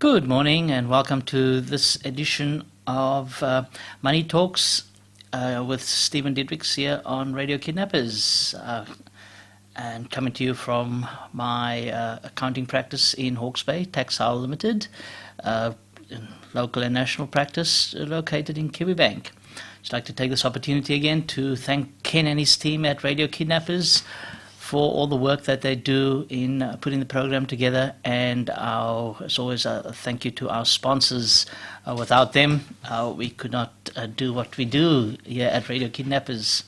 Good morning and welcome to this edition of Money Talks with Stephen Diedrichs here on Radio Kidnappers, and coming to you from my accounting practice in Hawke's Bay, Taxile Limited, local and national practice located in Kiwibank. I'd like to take this opportunity again to thank Ken and his team at Radio Kidnappers for all the work that they do in putting the program together, and as always, a thank you to our sponsors. Without them, we could not do what we do here at Radio Kidnappers.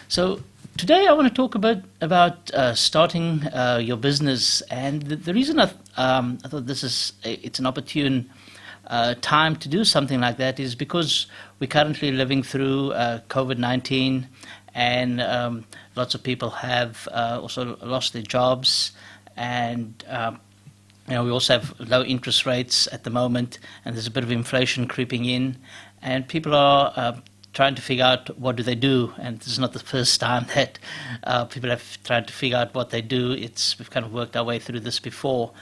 So today I want to talk about starting your business, and the reason I thought it's an opportune time to do something like that is because we're currently living through COVID-19, and lots of people have also lost their jobs, and we also have low interest rates at the moment, and there's a bit of inflation creeping in, and people are trying to figure out what do they do. And this is not the first time that people have tried to figure out what they do. We've kind of worked our way through this before,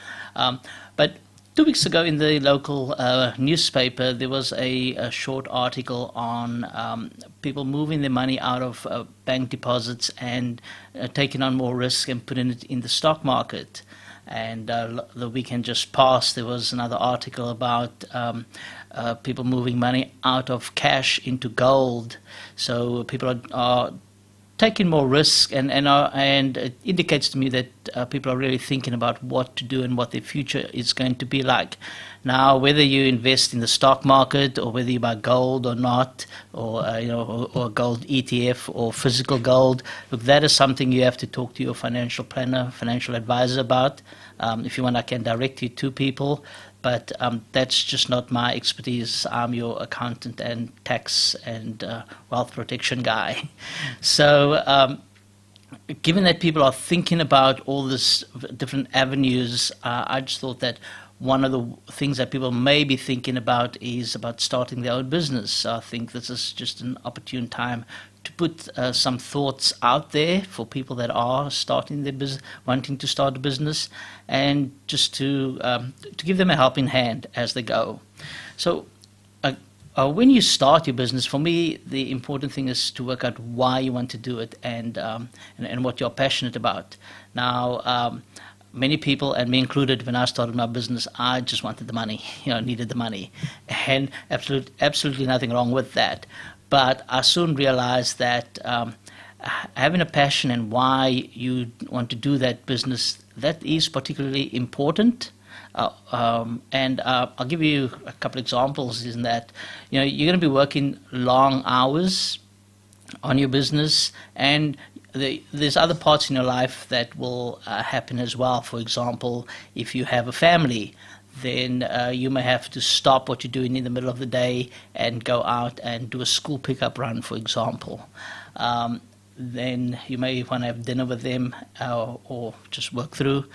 but 2 weeks ago in the local newspaper, there was a short article on people moving their money out of bank deposits and taking on more risk and putting it in the stock market. And the weekend just passed, there was another article about people moving money out of cash into gold. So people are taking more risk, and it indicates to me that people are really thinking about what to do and what their future is going to be like. Now, whether you invest in the stock market or whether you buy gold or not, or or gold ETF or physical gold, look, that is something you have to talk to your financial planner, financial advisor about. If you want, I can direct you to people. But that's just not my expertise. I'm your accountant and tax and wealth protection guy. So given that people are thinking about all these different avenues, I just thought that one of the things that people may be thinking about is about starting their own business. So I think this is just an opportune time to put some thoughts out there for people that are starting their business, wanting to start a business, and just to give them a helping hand as they go. So when you start your business, for me, the important thing is to work out why you want to do it and what you're passionate about. Now, many people, and me included, when I started my business, I just wanted the money, needed the money, and absolutely nothing wrong with that. But I soon realized that having a passion and why you want to do that business, that is particularly important. And I'll give you a couple examples. In that, you're going to be working long hours on your business, and there's other parts in your life that will happen as well. For example, if you have a family, then you may have to stop what you're doing in the middle of the day and go out and do a school pickup run, for example. Then you may want to have dinner with them or just work through.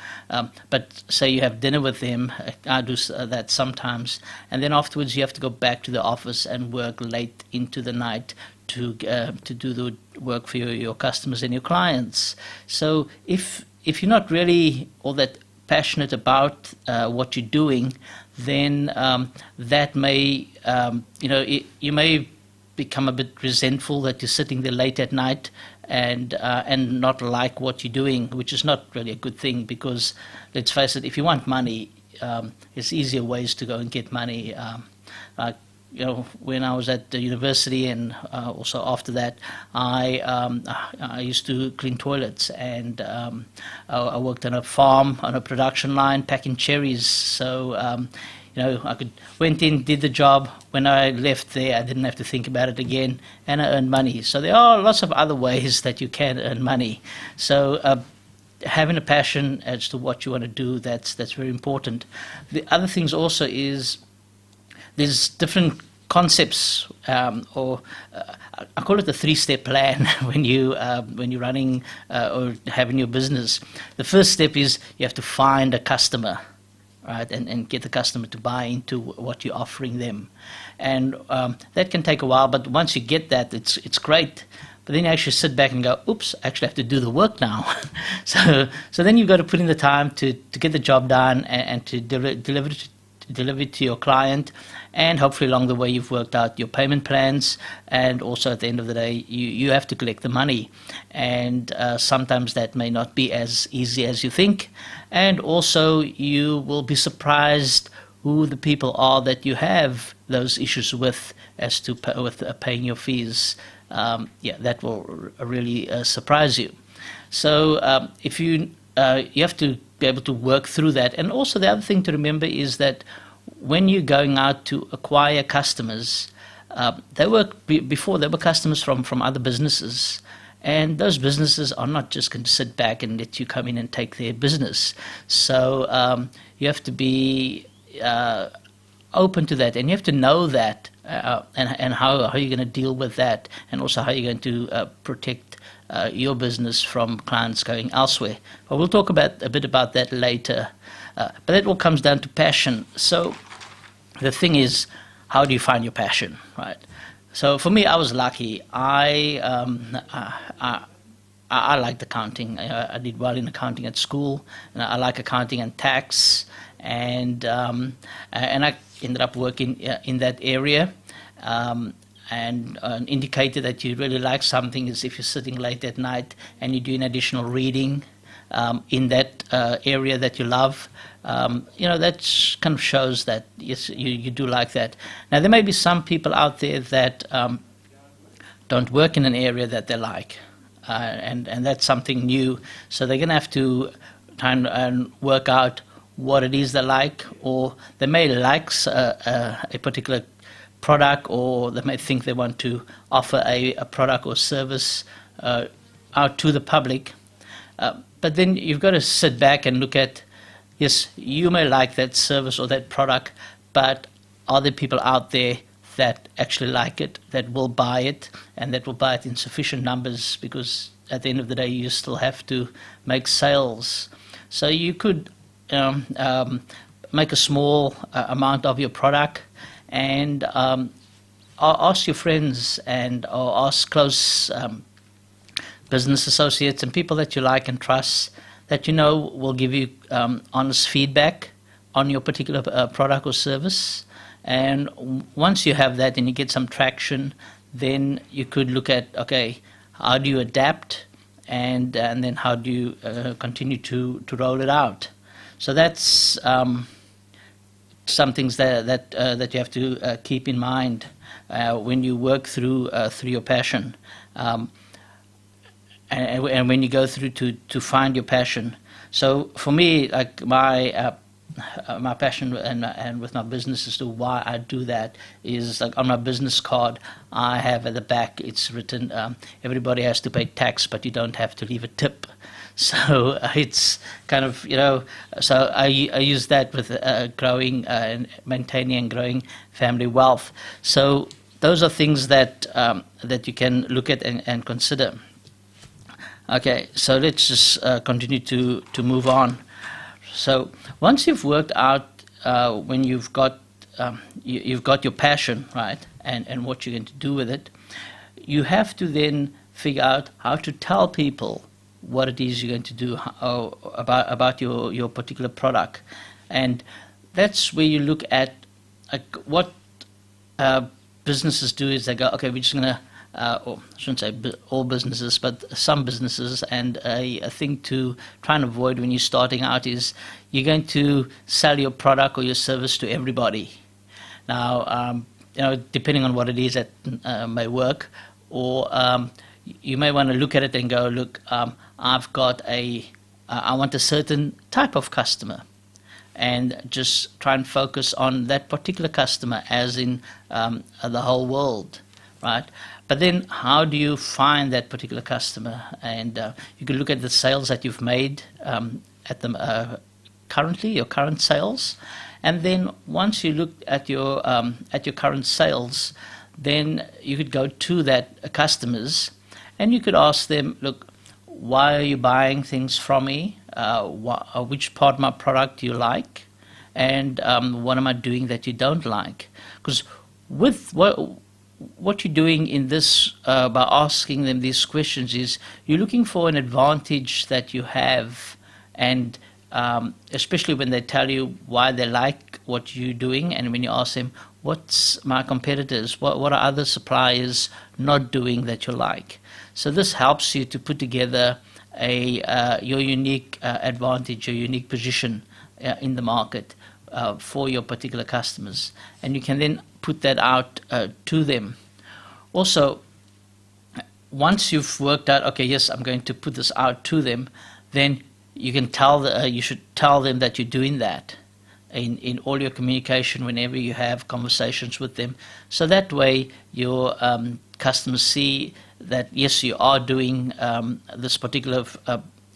But say you have dinner with them, I do that sometimes, and then afterwards you have to go back to the office and work late into the night to do the work for your customers and your clients. So if you're not really all that passionate about what you're doing, then that may, you may become a bit resentful that you're sitting there late at night and not like what you're doing, which is not really a good thing, because let's face it, if you want money, there's easier ways to go and get money. When I was at the university, and also after that, I used to clean toilets, and I worked on a farm, on a production line, packing cherries. So, I went in, did the job. When I left there, I didn't have to think about it again, and I earned money. So there are lots of other ways that you can earn money. So having a passion as to what you want to do, that's very important. The other things also is, there's different concepts, or I call it the 3-step plan when you're running or having your business. The first step is you have to find a customer, right, and get the customer to buy into what you're offering them, and that can take a while. But once you get that, it's great. But then you actually sit back and go, oops, I actually have to do the work now. so then you've got to put in the time to get the job done and to deliver it delivered to your client, and hopefully along the way you've worked out your payment plans, and also at the end of the day you have to collect the money, and sometimes that may not be as easy as you think, and also you will be surprised who the people are that you have those issues with as to paying your fees. That will really surprise you. So if you have to be able to work through that. And also the other thing to remember is that when you're going out to acquire customers, before they were customers from other businesses, and those businesses are not just going to sit back and let you come in and take their business. So you have to be open to that, and you have to know that, and how you're going to deal with that, and also how you're going to protect your business from clients going elsewhere. But we'll talk a bit about that later. But that all comes down to passion. So the thing is, how do you find your passion, right? So for me, I was lucky. I liked accounting. I did well in accounting at school, and I like accounting and tax, and I ended up working in that area. And an indicator that you really like something is if you're sitting late at night and you're doing additional reading in that area that you love. That kind of shows that yes, you do like that. Now, there may be some people out there that don't work in an area that they like, and that's something new. So they're going to have to try and work out what it is they like, or they may like a particular product, or they may think they want to offer a product or service out to the public. But then you've got to sit back and look at, yes, you may like that service or that product, but are there people out there that actually like it, that will buy it, and that will buy it in sufficient numbers? Because at the end of the day, you still have to make sales. So you could make a small amount of your product, and ask your friends or ask close business associates and people that you like and trust, that you know will give you honest feedback on your particular product or service. And once you have that and you get some traction, then you could look at, okay, how do you adapt, and then how do you continue to roll it out. So that's some things that you have to keep in mind when you work through your passion, and when you go through to find your passion. So for me, like my passion and with my business as to why I do that is, like, on my business card I have at the back, it's written, everybody has to pay tax, but you don't have to leave a tip. So it's kind of, so I use that with growing and maintaining and growing family wealth. So those are things that you can look at and consider. Okay, so let's just continue to move on. So once you've worked out when you've got your passion, right, and what you're going to do with it, you have to then figure out how to tell people what it is you're going to do about your particular product. And that's where you look at, like, what businesses do is they go, okay, we're just going to, or I shouldn't say all businesses, but some businesses, and a thing to try and avoid when you're starting out is you're going to sell your product or your service to everybody. Now, depending on what it is that may work, or you may want to look at it and go, look, I've got I want a certain type of customer, and just try and focus on that particular customer as in the whole world, right? But then how do you find that particular customer? And you can look at the sales that you've made at the currently, your current sales, and then once you look at your current sales, then you could go to that customers, and you could ask them, look, why are you buying things from me? Which part of my product do you like? And what am I doing that you don't like? Because with what you're doing in this, by asking them these questions, is you're looking for an advantage that you have, and especially when they tell you why they like what you're doing, and when you ask them, what's my competitors, what are other suppliers not doing that you like? So this helps you to put together your unique advantage, your unique position in the market for your particular customers. And you can then put that out to them. Also, once you've worked out, okay, yes, I'm going to put this out to them, then you can you should tell them that you're doing that in all your communication whenever you have conversations with them. So that way your customers see that, yes, you are doing this particular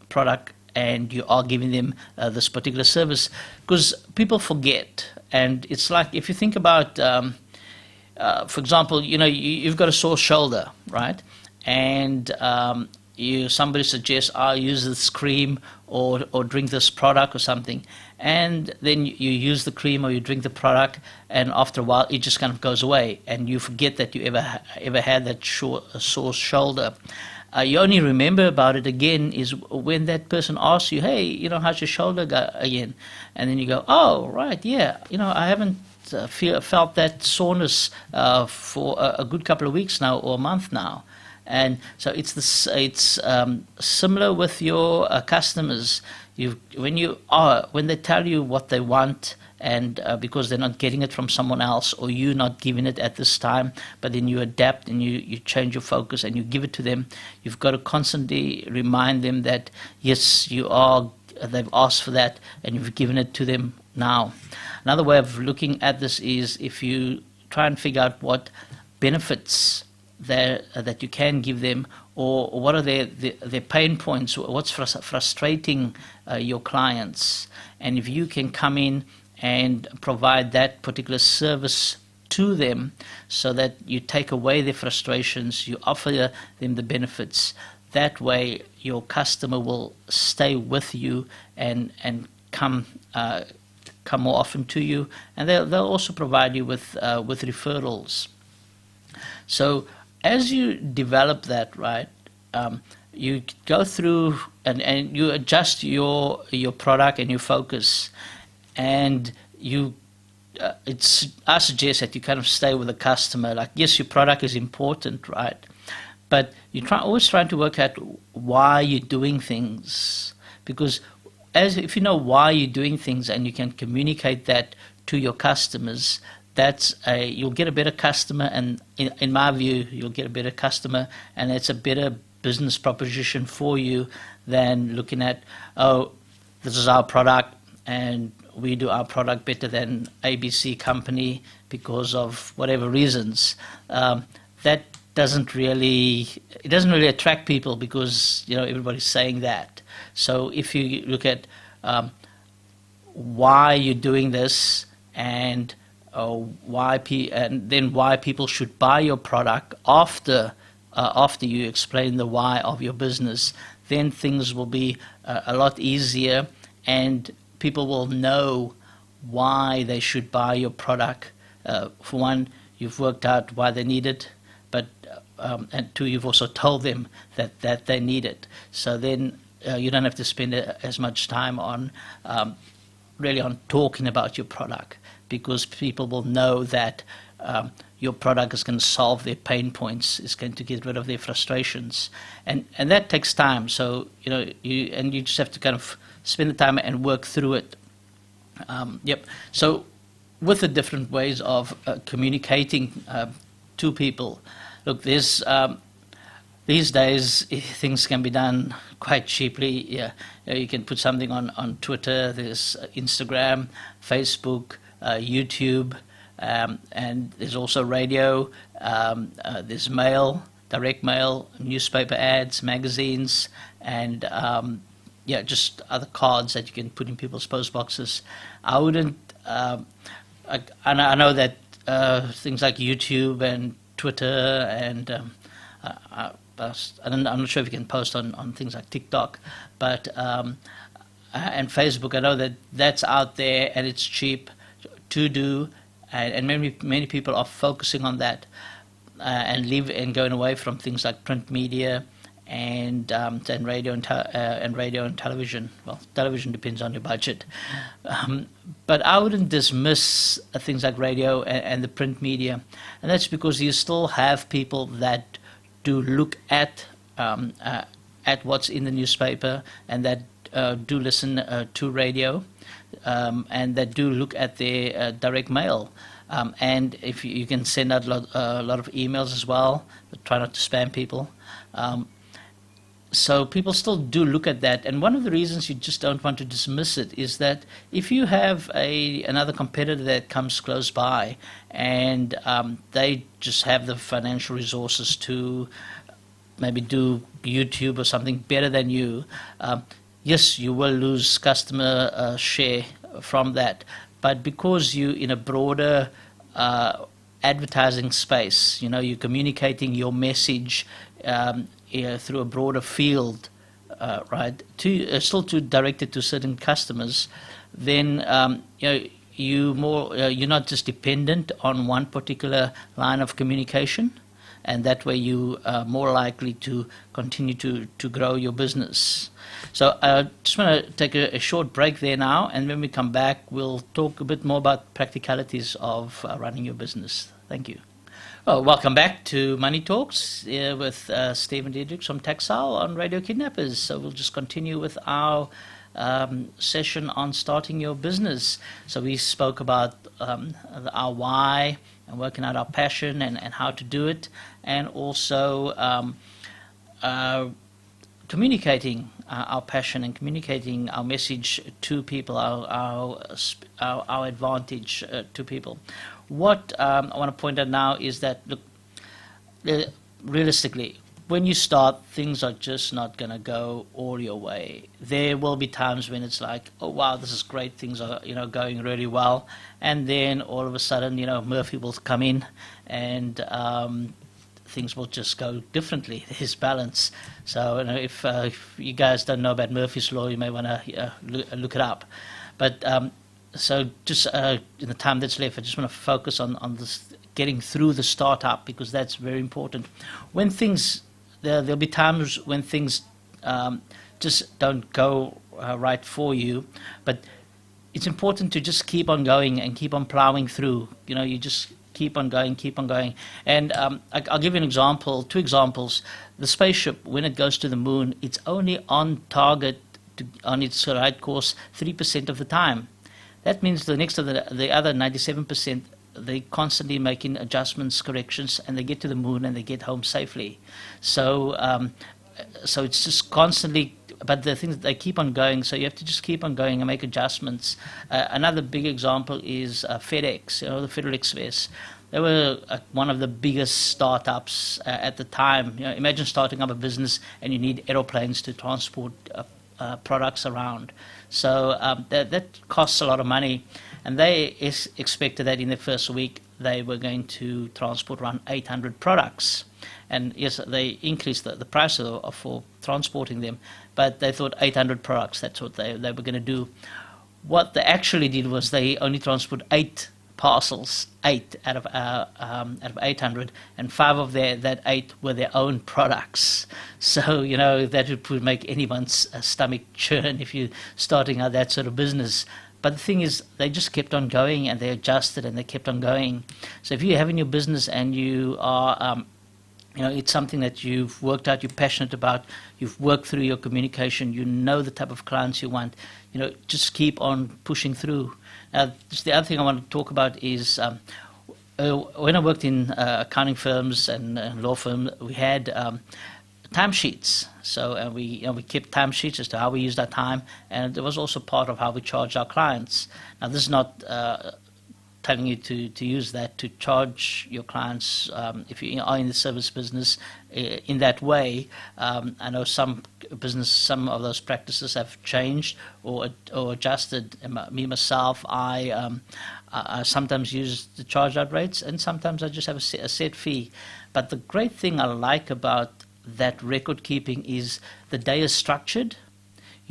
product and you are giving them this particular service, because people forget. And it's like, if you think about, for example, you've got a sore shoulder, right? And somebody suggests, I'll use this cream or drink this product or something, and then you use the cream or you drink the product, and after a while it just kind of goes away, and you forget that you ever had that sore shoulder. You only remember about it again is when that person asks you, hey, how's your shoulder again? And then you go, oh, right, yeah, I haven't felt that soreness for a good couple of weeks now, or a month now. And so it's similar with your customers. When they tell you what they want, and because they're not getting it from someone else, or you not giving it at this time, but then you adapt and you change your focus and you give it to them, you've got to constantly remind them that, yes, they've asked for that and you've given it to them now. Another way of looking at this is if you try and figure out what benefits that you can give them, or what are their pain points, what's frustrating your clients. And if you can come in and provide that particular service to them so that you take away their frustrations, you offer them the benefits, that way your customer will stay with you and come more often to you, and they'll also provide you with referrals. So as you develop that, right, you go through and you adjust your product and your focus, and I suggest that you kind of stay with the customer. Like, yes, your product is important, right, but always trying to work out why you're doing things, because if you know why you're doing things and you can communicate that to your customers, you'll get a better customer, and in my view, you'll get a better customer, and it's a better business proposition for you than looking at, oh, this is our product and we do our product better than ABC company because of whatever reasons. That doesn't really attract people, because everybody's saying that. So if you look at why you're doing this, and why people should buy your product after you explain the why of your business, then things will be a lot easier, and people will know why they should buy your product. For one, you've worked out why they need it, but and two, you've also told them that they need it. So then you don't have to spend as much time on really on talking about your product, because people will know that your product is going to solve their pain points, is going to get rid of their frustrations, and that takes time. So you just have to kind of spend the time and work through it. Yep. So with the different ways of communicating to people, look, there's these days things can be done quite cheaply. Yeah, you can put something on Twitter. There's Instagram, Facebook, YouTube, and there's also radio. There's mail, direct mail, newspaper ads, magazines, and just other cards that you can put in people's post boxes. I wouldn't. I know that things like YouTube and Twitter and I'm not sure if you can post on things like TikTok, but and Facebook. I know that's out there and it's cheap to do, and many people are focusing on that and going away from things like print media and radio and television. Well, television depends on your budget, but I wouldn't dismiss things like radio and the print media, and that's because you still have people that do look at what's in the newspaper, and that do listen to radio, and that do look at their direct mail. And if you can send out a lot of emails as well, but try not to spam people. So people still do look at that, and one of the reasons you just don't want to dismiss it is that if you have another competitor that comes close by, and they just have the financial resources to maybe do YouTube or something better than you, yes, you will lose customer share from that. But because you in a broader advertising space, you're communicating your message through a broader field, right? Still to direct it to certain customers, then you're not just dependent on one particular line of communication, and that way you are more likely to continue to grow your business. So I just want to take a short break there now, and when we come back, we'll talk a bit more about practicalities of running your business. Thank you. Well, welcome back to Money Talks with Stephen Diedrich from Taxile on Radio Kidnappers. So we'll just continue with our session on starting your business. So we spoke about our why and working out our passion and how to do it, and also communicating our passion and communicating our message to people, our advantage to people. What I want to point out now is that, look, realistically, when you start, things are just not going to go all your way. There will be times when it's like, oh wow, this is great, things are going really well, and then all of a sudden, Murphy will come in, and things will just go differently. There's balance. So if you guys don't know about Murphy's Law, you may want to look it up. But so just in the time that's left, I just want to focus on this, getting through the startup, because that's very important. When things, there'll be times when things just don't go right for you, but it's important to just keep on going and keep on plowing through. You just keep on going. And I'll give you an example, 2 examples. The spaceship, when it goes to the moon, it's only on target on its right course 3% of the time. That means the other 97%, they're constantly making adjustments, corrections, and they get to the moon and they get home safely. So so it's just constantly, but the thing is they keep on going, so you have to just keep on going and make adjustments. Another big example is FedEx, the Federal Express. They were one of the biggest startups at the time. Imagine starting up a business and you need aeroplanes to transport products around. So that costs a lot of money, and they expected that in the first week they were going to transport around 800 products. And yes, they increased the price for transporting them, but they thought 800 products, that's what they were going to do. What they actually did was they only transported 8 parcels, 8 out of 800, and 5 of that 8 were their own products. So, that would make anyone's stomach churn if you're starting out that sort of business. But the thing is, they just kept on going, and they adjusted, and they kept on going. So if you're having your business and you are it's something that you've worked out, you're passionate about, you've worked through your communication, you know the type of clients you want, just keep on pushing through. Now, just the other thing I want to talk about is when I worked in accounting firms and law firms, we had timesheets. So we kept timesheets as to how we used our time, and it was also part of how we charged our clients. Now, this is not telling you to use that to charge your clients if you are in the service business in that way. I know some of those practices have changed or adjusted. Me myself, I sometimes use the charge out rates, and sometimes I just have a set fee. But the great thing I like about that record keeping is the day is structured.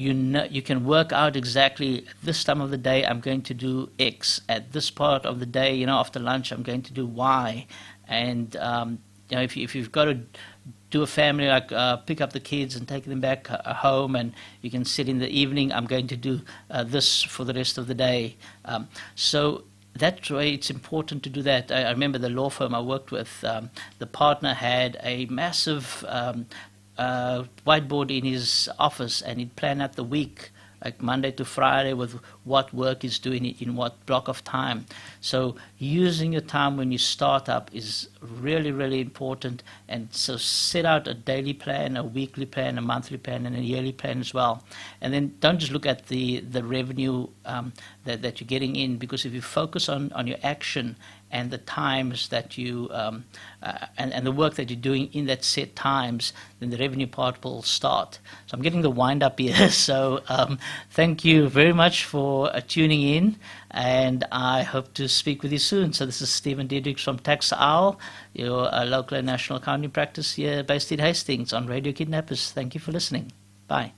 You can work out exactly this time of the day I'm going to do X. At this part of the day, after lunch, I'm going to do Y. And if you've got to do a family, like pick up the kids and take them back home, and you can sit in the evening, I'm going to do this for the rest of the day. So that way it's important to do that. I remember the law firm I worked with, the partner had a massive whiteboard in his office, and he'd plan out the week, like Monday to Friday, with what work is doing in what block of time. So using your time when you start up is really, really important. And so set out a daily plan, a weekly plan, a monthly plan, and a yearly plan as well. And then don't just look at the revenue that you're getting in, because if you focus on your action and the times that you and the work that you're doing in that set times, then the revenue part will start. So I'm getting the wind up here. So thank you very much for tuning in, and I hope to speak with you soon. So this is Stephen Diedrich from Tax Owl, your local and national accounting practice here based in Hastings on Radio Kidnappers. Thank you for listening. Bye.